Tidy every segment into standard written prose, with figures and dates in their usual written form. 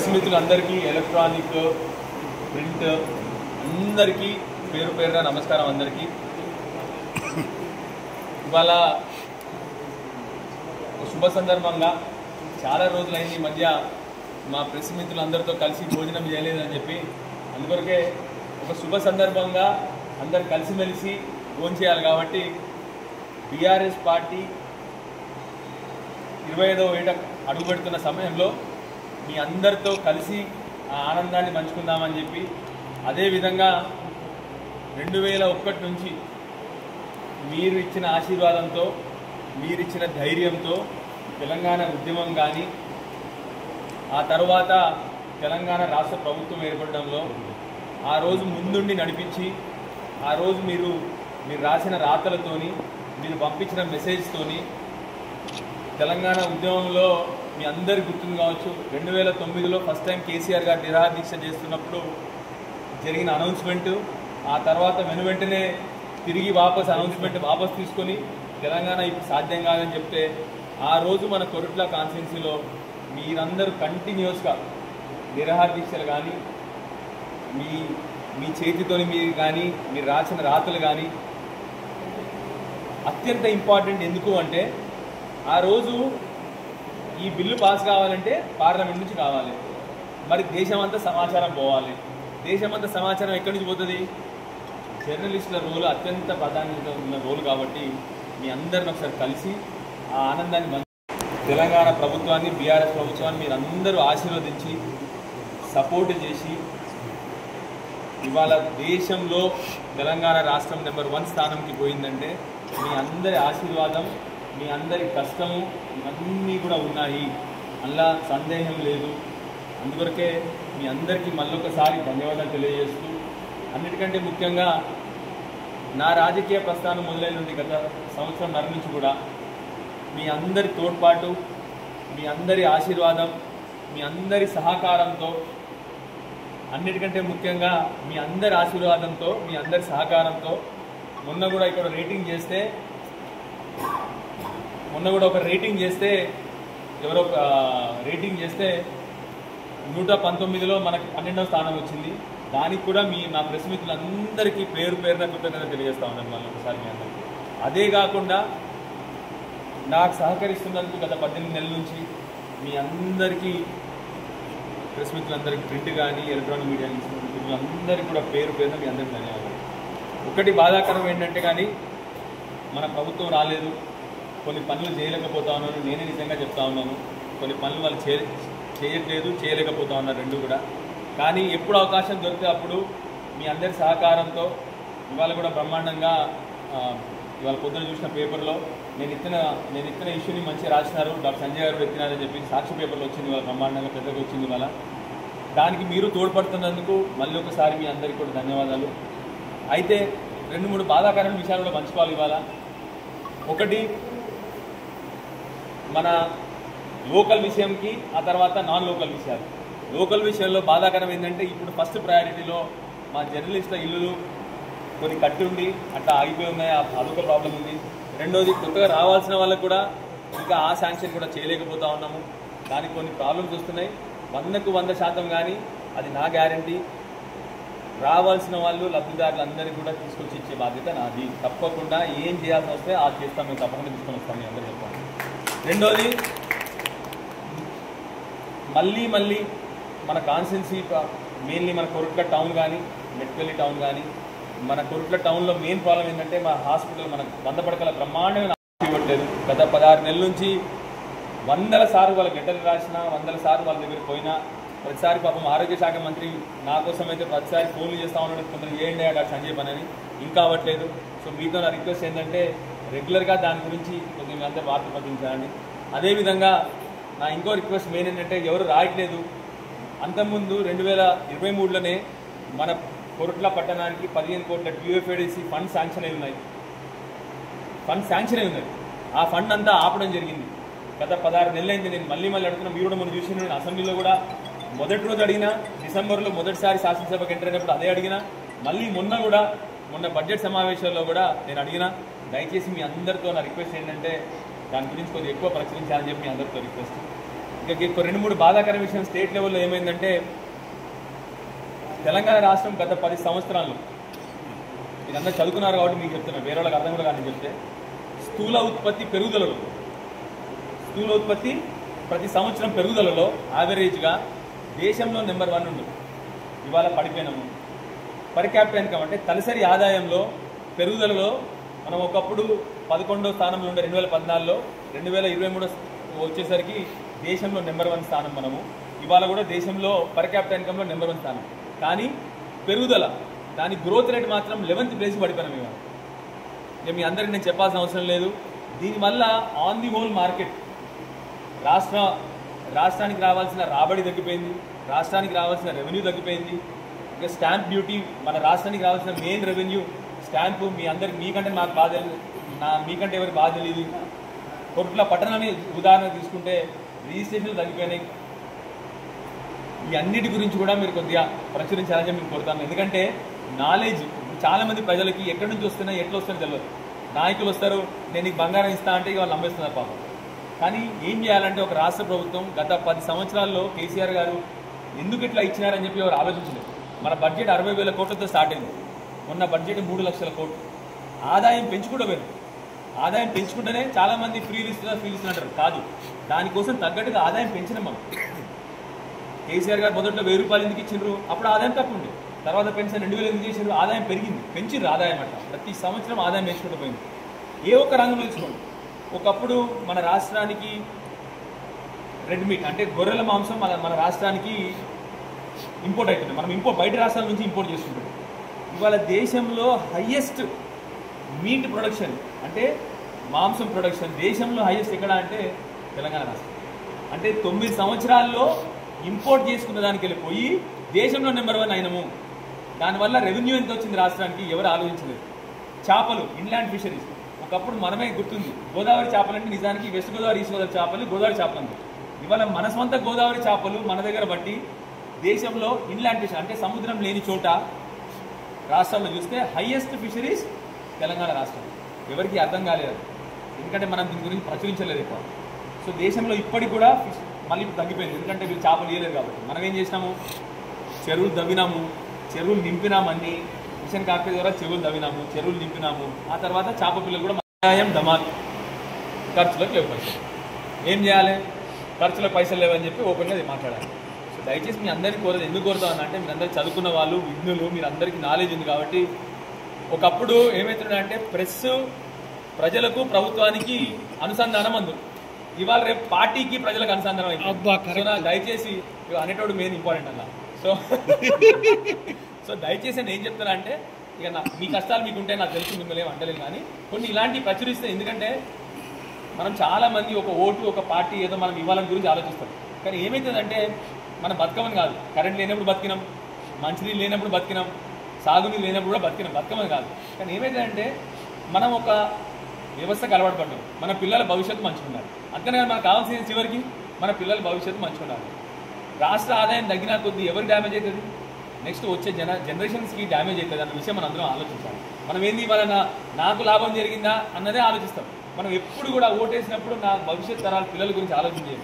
Press మిత్రులందరికీ electronic print అందరికీ పేరు పేరున నమస్కారం. అందరికీ ఇవాళ శుభ సందర్భంగా చాలా రోజులైంది ఈ మధ్య మా ప్రెస్ మిత్రులందరితో కలిసి భోజనం చేయలేదని చెప్పి, అందుకొరకే ఒక శుభ సందర్భంగా అందరు కలిసిమెలిసి భోజనం చేయాలి కాబట్టి బీఆర్ఎస్ పార్టీ 25వ ఏట అడుగుపెడుతున్న సమయంలో మీ అందరితో కలిసి ఆ ఆనందాన్ని పంచుకుందామని చెప్పి, అదేవిధంగా 2001 నుంచి మీరు ఇచ్చిన ఆశీర్వాదంతో, మీరిచ్చిన ధైర్యంతో తెలంగాణ ఉద్యమం కానీ, ఆ తర్వాత తెలంగాణ రాష్ట్ర ప్రభుత్వం ఏర్పడడంలో ఆ రోజు ముందుండి నడిపించి, ఆ రోజు మీరు రాసిన రాతలతోని, మీరు పంపించిన మెసేజ్తోని తెలంగాణ ఉద్యమంలో మీ అందరి గుర్తుంది కావచ్చు. 2009లో ఫస్ట్ టైం కేసీఆర్ గారు నిరాహార దీక్ష చేస్తున్నప్పుడు జరిగిన అనౌన్స్మెంట్, ఆ తర్వాత వెనువెంటనే తిరిగి అనౌన్స్మెంట్ వాపస్ తీసుకొని తెలంగాణ ఇప్పుడు సాధ్యం కాదని చెప్తే, ఆ రోజు మన కొరుట్ల కాన్స్టిట్యున్సీలో మీరందరూ కంటిన్యూస్గా నిరాహార దీక్షలు కానీ, మీ చేతితోని మీరు కానీ, మీరు రాసిన రాతలు కానీ అత్యంత ఇంపార్టెంట్. ఎందుకు అంటే ఆ రోజు ఈ బిల్లు పాస్ కావాలంటే పార్లమెంట్ నుంచి కావాలి, మరి దేశమంతా సమాచారం పోవాలి. దేశమంతా సమాచారం ఎక్కడి నుంచి పోతుంది? జర్నలిస్టుల రోలు అత్యంత ప్రాధాన్యత ఉన్న రోలు. కాబట్టి మీ అందరిని ఒకసారి కలిసి ఆ ఆనందాన్ని తెలంగాణ ప్రభుత్వాన్ని, బీఆర్ఎస్ ప్రభుత్వాన్ని మీరు అందరూ ఆశీర్వదించి సపోర్ట్ చేసి, ఇవాళ దేశంలో తెలంగాణ రాష్ట్రం నెంబర్ 1 స్థానంకి పోయిందంటే మీ అందరి ఆశీర్వాదం, మీ అందరి కష్టము ఇవన్నీ కూడా ఉన్నాయి, అలా సందేహం లేదు. అందుకొరకే మీ అందరికీ మళ్ళొకసారి ధన్యవాదాలు తెలియజేస్తూ, అన్నిటికంటే ముఖ్యంగా నా రాజకీయ ప్రస్థానం మొదలైన నుండి గత సంవత్సరంన్నర నుంచి కూడా మీ అందరి తోడ్పాటు, మీ అందరి ఆశీర్వాదం, మీ అందరి సహకారంతో, అన్నిటికంటే ముఖ్యంగా మీ అందరి ఆశీర్వాదంతో, మీ అందరి సహకారంతో మొన్న కూడా ఇక్కడ రేటింగ్ చేస్తే, ఒక రేటింగ్ చేస్తే 119లో మనకి 12వ స్థానం వచ్చింది. దానికి కూడా నా ప్రెస్ మిత్రులందరికీ పేరు పేరున కృతజ్ఞత తెలియజేస్తా ఉన్నాను మళ్ళీ ఒకసారి మీ అందరికీ. అదే కాకుండా నాకు సహకరిస్తున్నందుకు గత 18 నెలల నుంచి మీ అందరికీ, ప్రెస్ మిత్రులందరికీ, ప్రింట్ కానీ ఎలక్ట్రానిక్ మీడియా మిత్రులందరికీ కూడా పేరు పేరున మీ అందరికీ ధన్యవాదాలు. ఒకటి బాధాకరం ఏంటంటే కానీ మన ప్రభుత్వం రాలేదు, కొన్ని పనులు చేయలేకపోతా ఉన్నాను. నేనే నిజంగా చెప్తా ఉన్నాను, కొన్ని పనులు వాళ్ళు చేయట్లేదు, చేయలేకపోతా ఉన్నారు రెండు కూడా. కానీ ఎప్పుడు అవకాశం దొరికితే అప్పుడు మీ అందరి సహకారంతో ఇవాళ కూడా బ్రహ్మాండంగా, ఇవాళ పొద్దున చూసిన పేపర్లో నేను ఇచ్చిన ఇష్యూని మంచిగా రాసినారు, డాక్టర్ సంజయ్ గారు ఎత్తినారని చెప్పి సాక్షి పేపర్లో వచ్చింది, ఇవాళ బ్రహ్మాండంగా పెద్దగా వచ్చింది. ఇవాళ దానికి మీరు తోడ్పడుతున్నందుకు మళ్ళీ ఒకసారి మీ అందరికీ కూడా ధన్యవాదాలు. అయితే 2-3 బాధాకరమైన విషయాలు కూడా పంచుకోవాలి ఇవాళ. ఒకటి మన లోకల్ విషయంకి, ఆ తర్వాత నాన్ లోకల్ విషయాలు. లోకల్ విషయంలో బాధాకరం ఏంటంటే ఇప్పుడు ఫస్ట్ ప్రయారిటీలో మా జర్నలిస్టుల ఇల్లులు కొన్ని కట్టి ఉండి అట్లా ఆగిపోయి ఉన్నాయి, అదొక ప్రాబ్లం ఉంది. రెండోది కొత్తగా రావాల్సిన వాళ్ళకు కూడా ఇంకా ఆ శాంక్షన్ కూడా చేయలేకపోతా ఉన్నాము, దానికి కొన్ని ప్రాబ్లమ్స్ వస్తున్నాయి. 100కు 100% కానీ అది నా గ్యారంటీ. రావాల్సిన వాళ్ళు, లబ్ధిదారులందరికీ కూడా తీసుకొచ్చి ఇచ్చే బాధ్యత నాది. తప్పకుండా ఏం చేయాల్సి వస్తే అది చేస్తాం, మేము తప్పకుండా తీసుకొని వస్తాం, మీ అందరూ చెప్తాను. రెండోది మళ్ళీ మన కాన్స్టిట్యున్సీ మెయిన్లీ మన కొరుట్ల టౌన్ కానీ, మెట్పల్లి టౌన్ కానీ, మన కొరుట్ల టౌన్లో మెయిన్ ప్రాబ్లం ఏంటంటే మా హాస్పిటల్ మన 100 పడకల బ్రహ్మాండమైన ఇవ్వట్లేదు. గత 16 నెలల నుంచి 100 సార్లు వాళ్ళకి లెటర్లు రాసినా, 100 సార్లు వాళ్ళ దగ్గర పోయినా, ప్రతిసారి పాపం ఆరోగ్య శాఖ మంత్రి నా కోసం అయితే ప్రతిసారి ఫోన్లు చేస్తూ ఉన్నాడు, కొందరు చేయండి డాక్టర్ సంజయ్ పని అని, ఇంకా అవ్వట్లేదు. సో మీతో నా రిక్వెస్ట్ ఏంటంటే రెగ్యులర్గా దాని గురించి కొంచెం మీ అందరూ వార్త పట్టించాలని. అదేవిధంగా నా ఇంకో రిక్వెస్ట్ మెయిన్ ఏంటంటే ఎవరు రాయట్లేదు. అంతకుముందు 2023లోనే మన కొరుట్ల పట్టణానికి 15 కోట్ల టీయూఎఫ్ఐడిసి ఫండ్ శాంక్షన్ అయి ఉన్నాయి. ఆ ఫండ్ అంతా ఆపడం జరిగింది. గత 16 నెలలైంది. నేను మళ్ళీ అడుగుతున్నా, మీరు కూడా మొన్న చూసిన, నేను అసెంబ్లీలో కూడా మొదటి రోజు అడిగినా, డిసెంబర్లో మొదటిసారి శాసనసభకు ఎంటర్ అయినప్పుడు అదే అడిగినా, మళ్ళీ మొన్న బడ్జెట్ సమావేశాల్లో కూడా నేను అడిగినా. దయచేసి మీ అందరితో నా రిక్వెస్ట్ ఏంటంటే దాని గురించి కొద్దిగా ఎక్కువ ప్రచురించాలని చెప్పి మీ అందరితో రిక్వెస్ట్. ఇక 2-3 బాధాకర విషయం స్టేట్ లెవెల్లో ఏమైందంటే తెలంగాణ రాష్ట్రం గత 10 సంవత్సరాలు మీరందరూ చదువుకున్నారు కాబట్టి మీకు చెప్తున్నాను, వేరే వాళ్ళకి అర్థం కూడా కానీ చెప్తే స్థూల ఉత్పత్తి పెరుగుదలలో ప్రతి సంవత్సరం పెరుగుదలలో యావరేజ్గా దేశంలో నెంబర్ 1 ఉంది. ఇవాళ పడిపోయినాము. పర్ క్యాపిటల్ ఇన్కమ్ అంటే తలసరి ఆదాయంలో పెరుగుదలలో మనం ఒకప్పుడు 11వ స్థానంలో ఉండే 2014లో 2023 వచ్చేసరికి దేశంలో నెంబర్ 1 స్థానం మనము. ఇవాళ కూడా దేశంలో పర్ క్యాపిటల్ ఇన్కమ్లో నెంబర్ 1 స్థానం. కానీ పెరుగుదల దాని గ్రోత్ రేట్ మాత్రం 11th ప్లేస్కి పడిపోయినాం. ఇవాళ ఇక మీ అందరికీ నేను చెప్పాల్సిన అవసరం లేదు. దీనివల్ల ఆన్ ది హోల్ మార్కెట్ రాష్ట్రానికి రావాల్సిన రాబడి తగ్గిపోయింది, రాష్ట్రానికి రావాల్సిన రెవెన్యూ తగ్గిపోయింది. ఇక స్టాంప్ డ్యూటీ మన రాష్ట్రానికి రావాల్సిన మెయిన్ రెవెన్యూ స్టాంపు మీకంటే నాకు బాధ మీకంటే ఎవరికి బాధ తెలియదు. కొట్ల పట్టణాన్ని ఉదాహరణ తీసుకుంటే రిజిస్ట్రేషన్లు తగ్గిపోయినాయి. ఈ అన్నిటి గురించి కూడా మీరు కొద్దిగా ప్రచురించాలని చెప్పి మీకు కోరుతాను. ఎందుకంటే నాలెడ్జ్ చాలామంది ప్రజలకి ఎక్కడి నుంచి వస్తున్నాయి ఎట్లా వస్తున్నాయో తెలియదు. నాయకులు వస్తారు, నేను నీకు బంగారం ఇస్తా అంటే వాళ్ళు నమ్మేస్తున్నారు పాపం. కానీ ఏం చేయాలంటే ఒక రాష్ట్ర ప్రభుత్వం గత 10 సంవత్సరాల్లో కేసీఆర్ గారు ఎందుకు ఇట్లా ఇచ్చినారని చెప్పి ఎవరు ఆలోచించలేదు. మన బడ్జెట్ 60,000 కోట్లతో స్టార్ట్ అయింది. మొన్న బడ్జెట్ 3 లక్షల కోట్లు. ఆదాయం పెంచుకుంటూ పోయింది. ఆదాయం పెంచుకుంటేనే చాలామంది ఫ్రీలు ఇస్తున్నారు. కాదు, దానికోసం తగ్గట్టుగా ఆదాయం పెంచినాం మనం. కేసీఆర్ గారు మొదట్లో 1000 రూపాయలు ఎందుకు ఇచ్చిండ్రు, అప్పుడు ఆదాయం తక్కువ ఉంది. తర్వాత పెన్షన్ 2000 ఎందుకు చేసిండ్రు, ఆదాయం పెంచిండ్రు ఆదాయం అట్లా ప్రతి సంవత్సరం ఆదాయం పెంచుకుంటూ పోయింది. ఏ ఒక్క రంగంలో తీసుకోండి. ఒకప్పుడు మన రాష్ట్రానికి రెడ్ మీట్ అంటే గొర్రెల మాంసం మన రాష్ట్రానికి ఇంపోర్ట్ అవుతుంది. మనం బయట రాష్ట్రాల నుంచి ఇంపోర్ట్ చేసుకుంటాం. ఇవాళ దేశంలో హయ్యెస్ట్ మీట్ ప్రొడక్షన్ అంటే మాంసం ప్రొడక్షన్ దేశంలో హయ్యెస్ట్ ఎక్కడ అంటే తెలంగాణ రాష్ట్రం. అంటే 9 సంవత్సరాల్లో ఇంపోర్ట్ చేసుకున్న దానికి వెళ్ళిపోయి దేశంలో నెంబర్ 1 అయినము. దానివల్ల రెవెన్యూ ఎంత వచ్చింది రాష్ట్రానికి ఎవరు ఆలోచించలేదు. చేపలు ఇన్లాండ్ ఫిషరీస్ ఒకప్పుడు మనమే గుర్తుంది. గోదావరి చేపలు అంటే నిజానికి వెస్ట్ గోదావరి ఈస్ట్ గోదావరి చేపలు గోదావరి చేపలు అంటారు. ఇవాళ మన సొంత గోదావరి చేపలు మన దగ్గర బట్టి దేశంలో ఇన్లాండ్ ఫిషర్ అంటే సముద్రం లేని చోట రాష్ట్రాల్లో చూస్తే హయ్యెస్ట్ ఫిషరీస్ తెలంగాణ రాష్ట్రం. ఎవరికి అర్థం కాలేదు, ఎందుకంటే మనం దీని గురించి ప్రచురించలేదు ఎక్కువ. సో దేశంలో ఇప్పటికి కూడా మళ్ళీ ఇప్పుడు తగ్గిపోయింది, ఎందుకంటే వీళ్ళు చేపలు ఇవ్వలేదు కాబట్టి. మనం ఏం చేసినాము, చెరువులు దవ్వినాము, చెరువులు నింపినాము, అన్ని మిషన్ కార్పొరేట్ ద్వారా చెరువులు నింపినాము. ఆ తర్వాత చేప పిల్లలు కూడా ఆదాయం ధమాల్, ఖర్చులకు లేవు పైసలు. ఏం చేయాలి, ఖర్చులకు పైసలు లేవని చెప్పి ఓపెన్గా మాట్లాడాలి. సో దయచేసి మీ అందరికీ కోరదు, ఎందుకు కోరుతామని అంటే మీరందరూ చదువుకున్న వాళ్ళు, విఘ్నులు, మీరు అందరికీ నాలెడ్జ్ ఉంది కాబట్టి. ఒకప్పుడు ఏమవుతుందంటే ప్రెస్ ప్రజలకు ప్రభుత్వానికి అనుసంధానం అందు, ఇవాళ రేపు పార్టీకి ప్రజలకు అనుసంధానం అయింది. దయచేసి అనేటోడు మెయిన్ ఇంపార్టెంట్ అలా. సో దయచేసి నేను ఏం చెప్తున్నా అంటే ఇక మీ కష్టాలు మీకుంటే నాకు తెలుసు, మిమ్మల్ని ఏం అంటలేదు. కానీ కొన్ని ఇలాంటివి ప్రచురిస్తే, ఎందుకంటే మనం చాలామంది ఒక ఓటు ఒక పార్టీ ఏదో మనం ఇవ్వాలని గురించి ఆలోచిస్తాం. కానీ ఏమవుతుందంటే మనం బతకమని కాదు, కరెంట్ లేనప్పుడు బతికినాం, మంచినీళ్ళు లేనప్పుడు బతికినాం, సాగునీళ్ళు లేనప్పుడు కూడా బతకమని కాదు. కానీ ఏమవుతుందంటే మనం ఒక వ్యవస్థకు అలవాటు పడ్డాం. మన పిల్లల భవిష్యత్తు మంచిగా ఉండాలి. అంతేగాని మనకు కావాల్సిన చివరికి మన పిల్లల భవిష్యత్తు మంచిగా ఉండాలి. రాష్ట్ర ఆదాయం తగ్గిన కొద్దీ ఎవరికి డ్యామేజ్ అవుతుంది, నెక్స్ట్ వచ్చే జనరేషన్స్కి డ్యామేజ్ అవుతుంది అన్న విషయం మనం అందరం ఆలోచించాలి. మనం ఏంది వలన నాకు లాభం జరిగిందా అన్నదే ఆలోచిస్తాం. మనం ఎప్పుడు కూడా ఓటేసినప్పుడు నా భవిష్యత్ తరాల పిల్లల గురించి ఆలోచించేది.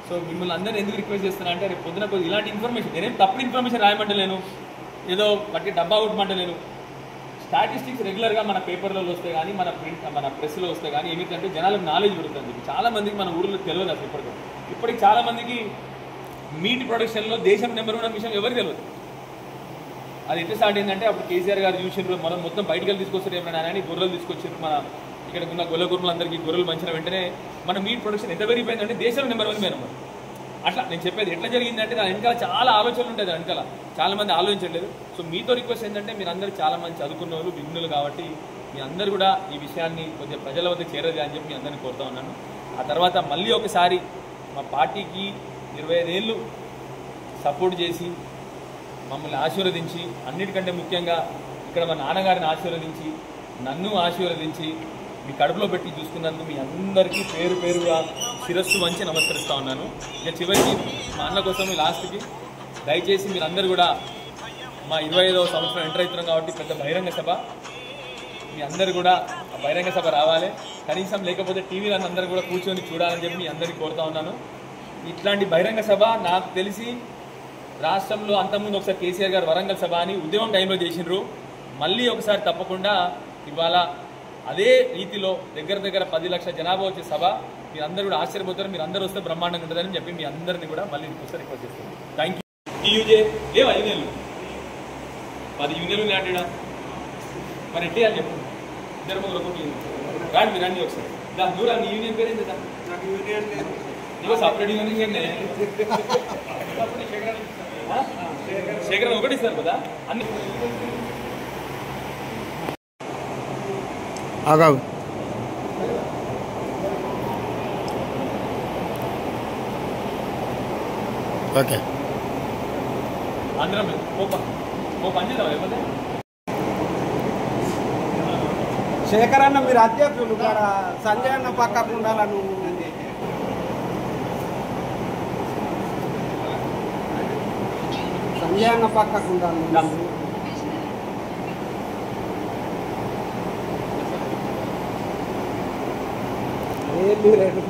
సో మిమ్మల్ని అందరినీ ఎందుకు రిక్వెస్ట్ చేస్తున్నా అంటే రేపు పొద్దున కొద్ది ఇలాంటి ఇన్ఫర్మేషన్, నేనేం తప్పుడు ఇన్ఫర్మేషన్ రాయమంటలేను, ఏదో బట్టి డబ్బా కొట్టమంటలేను. స్టాటిస్టిక్స్ రెగ్యులర్గా మన పేపర్లలో వస్తే కానీ మన ప్రెస్లో వస్తే కానీ ఏమిటంటే జనాలకు నాలెడ్జ్ పెడుతుంది. చాలామందికి మన ఊళ్ళో తెలియదు అసలు. ఇప్పటికి చాలామందికి మీట్ ప్రొడక్షన్లో దేశం నెంబర్ 1 విషయం ఎవరికి తెలియదు. అది ఎట్లా స్టార్ట్ అయిందంటే అప్పుడు కేసీఆర్ గారు చూసిండ్రు, మనం మొత్తం బయటికి వెళ్ళి తీసుకొస్తారు ఏమైనా అని గొర్రెలు తీసుకొచ్చారు. మన ఇక్కడ ఉన్న గొర్రెలందరికీ గొర్రెలు మంచిన వెంటనే మన మీట్ ప్రొడక్షన్ ఎంత పెరిగిపోయిందంటే దేశంలో నెంబర్ 1 నెంబర్. అట్లా నేను చెప్పేది ఎట్లా జరిగిందంటే దాని వెనకాల చాలా ఆలోచనలు ఉంటాయి. దాని వెనకాల చాలామంది ఆలోచించట్లేదు. సో మీతో రిక్వెస్ట్ ఏంటంటే మీరు అందరూ చాలామంది చదువుకున్న వాళ్ళు, విఘ్నులు కాబట్టి మీ అందరూ కూడా ఈ విషయాన్ని కొద్దిగా ప్రజల వద్ద చేరదు అని చెప్పి మీ అందరినీ కోరుతా ఉన్నాను. ఆ తర్వాత మళ్ళీ ఒకసారి మా పార్టీకి 25 ఏళ్ళు సపోర్ట్ చేసి మమ్మల్ని ఆశీర్వదించి, అన్నిటికంటే ముఖ్యంగా ఇక్కడ మా నాన్నగారిని ఆశీర్వదించి, నన్ను ఆశీర్వదించి మీ కడుపులో పెట్టి చూసుకున్నందుకు మీ అందరికీ పేరు పేరుగా శిరస్సు వంచి నమస్కరిస్తూ ఉన్నాను. ఇక చివరికి మా అన్న కోసం లాస్ట్కి దయచేసి మీరందరూ కూడా మా 25వ సంవత్సరం ఎంటర్ అవుతున్నాం కాబట్టి పెద్ద బహిరంగ సభ, మీ అందరు కూడా ఆ బహిరంగ సభ రావాలి. కనీసం లేకపోతే టీవీలో అందరూ కూడా కూర్చొని చూడాలని చెప్పి మీ అందరికీ కోరుతా ఉన్నాను. ఇట్లాంటి బహిరంగ సభ నాకు తెలిసి రాష్ట్రంలో అంతకుముందు ఒకసారి కేసీఆర్ గారు వరంగల్ సభ అని ఉద్యమం టైంలో చేసినారు. మళ్ళీ ఒకసారి తప్పకుండా ఇవాళ అదే రీతిలో దగ్గర 10 లక్షల జనాభా వచ్చే సభ మీరందరూ కూడా ఆశ్చర్యపోతారు. మీరు అందరూ వస్తే బ్రహ్మాండంగా ఉంటుందని చెప్పి మీ అందరినీ కూడా మళ్ళీ ఒకసారి రిక్వెస్ట్ చేస్తాను. Thank you. టీయూజే లేవా యూనియన్లు 10 యూనియన్లు నాటేడా మరి ఎట్టేయాలి చెప్పు. ఇద్దరు ముగ్గురు ఒకటి రాండి మీరు రండి ఒకసారి. నువ్వు నీ యూనియన్ పేరు ఏంటి? నాకు యూనియన్ లేదు. నీకు సపరేట్ యూనియన్ శేఖరణ ఒకటి ఇస్తారు కదా అన్ని ఆగావు. ఓకే అందరం ఓ పని చేద్దాం లేకపోతే శేఖర్ అన్న మీరు అధ్యక్షులు కదా, సంజయ్ అన్న పక్కకు ఉండాలా నువ్వు. సంజయ్ అన్న పక్కకు ఉండాలి. ఏమి రెండు